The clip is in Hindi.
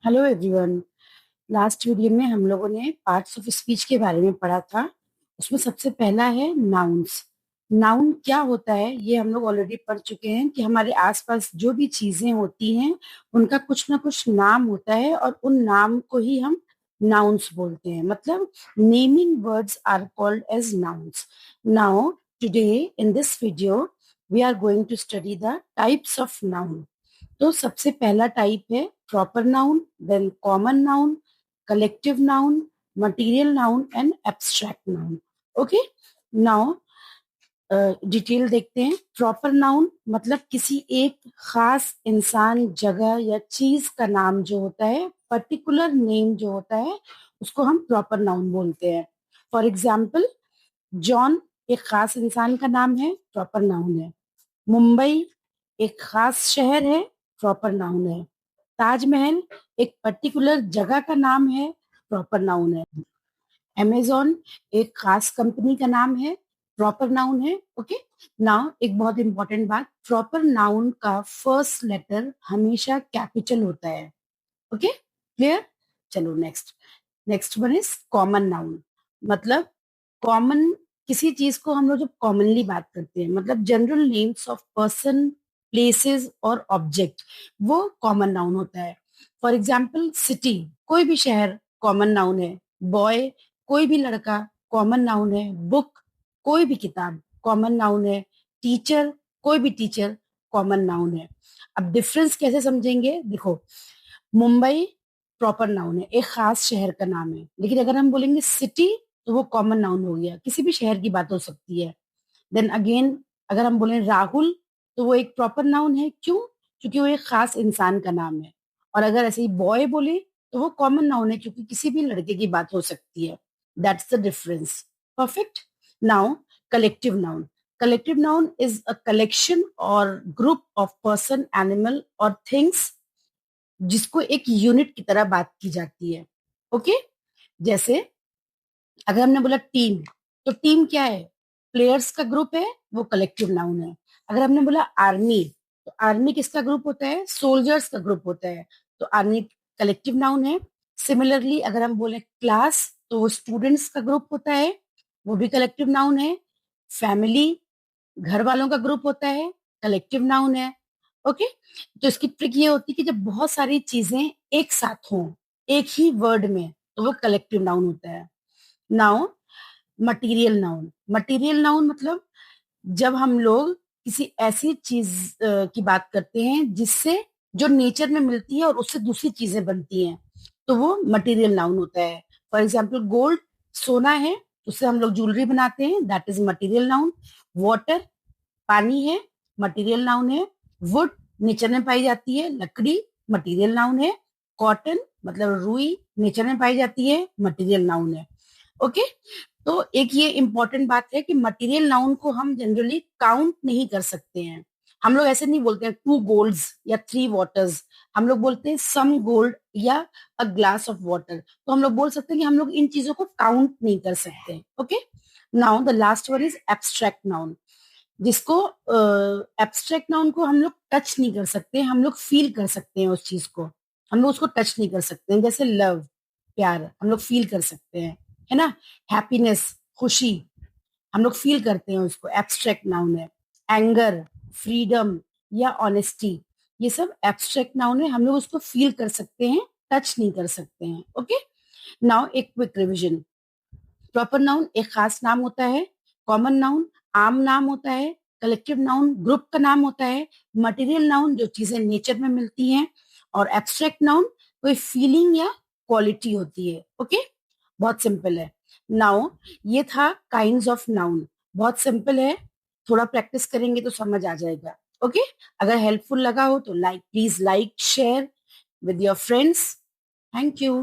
Hello everyone. लास्ट वीडियो में हम लोगों ने पार्ट्स ऑफ स्पीच के बारे में पढ़ा था। उसमें सबसे पहला है नाउन्स। नाउन क्या होता है ये हम लोग ऑलरेडी पढ़ चुके हैं कि हमारे आसपास जो भी चीजें होती हैं उनका कुछ ना कुछ नाम होता है और उन नाम को ही हम नाउन्स बोलते हैं। मतलब naming words are called as nouns. Now today in this video we are going to study the types of noun. तो सबसे पहला टाइप है proper noun, then common noun, collective noun, material noun and abstract noun. Okay, now detail देखते हैं। प्रॉपर नाउन मतलब किसी एक खास इंसान, जगह या चीज का नाम जो होता है, पर्टिकुलर नेम जो होता है, उसको हम प्रॉपर नाउन बोलते हैं। फॉर एग्जाम्पल, जॉन एक खास इंसान का नाम है, प्रॉपर नाउन है। मुंबई एक खास शहर है, प्रॉपर नाउन है। ताजमहल एक पर्टिकुलर जगह का नाम है, प्रॉपर नाउन है। अमेजोन एक खास कंपनी का नाम है, प्रॉपर नाउन है। ओके, नाउ एक बहुत इंपॉर्टेंट बात, प्रॉपर नाउन का फर्स्ट लेटर हमेशा कैपिटल होता है। Okay, clear. चलो next. Next one is common noun. मतलब कॉमन, किसी चीज को हम लोग जब कॉमनली बात करते हैं, मतलब general names of person, places और ऑब्जेक्ट, वो कॉमन नाउन होता है। फॉर एग्जाम्पल, सिटी कोई भी शहर कॉमन नाउन है। बॉय कोई भी लड़का कॉमन नाउन है। बुक कोई भी किताब कॉमन नाउन है। टीचर कोई भी टीचर कॉमन नाउन है। अब डिफरेंस कैसे समझेंगे, देखो, मुंबई प्रॉपर नाउन है, एक खास शहर का नाम है। लेकिन अगर हम बोलेंगे सिटी तो वो कॉमन नाउन हो गया, किसी भी शहर की बात हो सकती है। देन अगेन, अगर हम बोले राहुल तो वो एक प्रॉपर नाउन है। क्यों? क्योंकि वो एक खास इंसान का नाम है। और अगर ऐसे ही बॉय बोले तो वो कॉमन नाउन है, क्योंकि किसी भी लड़के की बात हो सकती है। That's the difference. Perfect. Now collective noun. Collective noun is a collection और ग्रुप ऑफ पर्सन, एनिमल और थिंग्स जिसको एक यूनिट की तरह बात की जाती है। ओके, जैसे अगर हमने बोला टीम, तो टीम क्या है? प्लेयर्स का ग्रुप है, वो कलेक्टिव नाउन है। अगर हमने बोला आर्मी, तो आर्मी किसका ग्रुप होता है? सोल्जर्स का ग्रुप होता है, तो आर्मी कलेक्टिव नाउन है। सिमिलरली अगर हम बोले क्लास, तो वो स्टूडेंट्स का ग्रुप होता है, वो भी कलेक्टिव नाउन है। फैमिली घर वालों का ग्रुप होता है, कलेक्टिव नाउन है। ओके, तो इसकी ट्रिक ये होती है कि जब बहुत सारी चीजें एक साथ हों एक ही वर्ड में, तो वो कलेक्टिव नाउन होता है। Now material noun. Material noun मतलब जब हम लोग किसी ऐसी चीज की बात करते हैं जिससे, जो नेचर में मिलती है और उससे दूसरी चीजें बनती हैं, तो वो मटेरियल नाउन होता है। फॉर एग्जाम्पल, गोल्ड सोना है, उससे हम लोग ज्वेलरी बनाते हैं, that is material noun. Water पानी है, मटेरियल नाउन है। वुड नेचर में पाई जाती है, लकड़ी मटेरियल नाउन है। कॉटन मतलब रुई नेचर में पाई जाती है, मटेरियल नाउन है। ओके, तो एक ये इंपॉर्टेंट बात है कि मटेरियल नाउन को हम जनरली काउंट नहीं कर सकते हैं। हम लोग ऐसे नहीं बोलते हैं टू गोल्ड्स या थ्री वाटर्स, हम लोग बोलते हैं सम गोल्ड या अ ग्लास ऑफ वाटर। तो हम लोग बोल सकते हैं कि हम लोग इन चीजों को काउंट नहीं कर सकते। Okay, now the last one is abstract noun, जिसको एब्स्ट्रैक्ट नाउन को हम लोग टच नहीं कर सकते, हम लोग फील कर सकते हैं उस चीज को, हम लोग उसको टच नहीं कर सकते हैं। जैसे लव, प्यार हम लोग फील कर सकते हैं, है ना। हैप्पीनेस, खुशी, हम लोग फील करते हैं उसको, एब्स्ट्रैक्ट नाउन है। एंगर, फ्रीडम या ऑनेस्टी, ये सब एब्स्ट्रैक्ट नाउन है, हम लोग उसको फील कर सकते हैं, टच नहीं कर सकते हैं। ओके, नाउ एक क्विक रिविजन। प्रॉपर नाउन एक खास नाम होता है। कॉमन नाउन आम नाम होता है। कलेक्टिव नाउन ग्रुप का नाम होता है। मटेरियल नाउन जो चीजें नेचर में मिलती हैं। और एब्स्ट्रैक्ट नाउन कोई फीलिंग या क्वालिटी होती है। ओके, बहुत सिंपल है। नाउ ये था काइंड्स ऑफ नाउन, बहुत सिंपल है, थोड़ा प्रैक्टिस करेंगे तो समझ आ जाएगा। ओके, अगर हेल्पफुल लगा हो तो please like share with your friends. Thank you.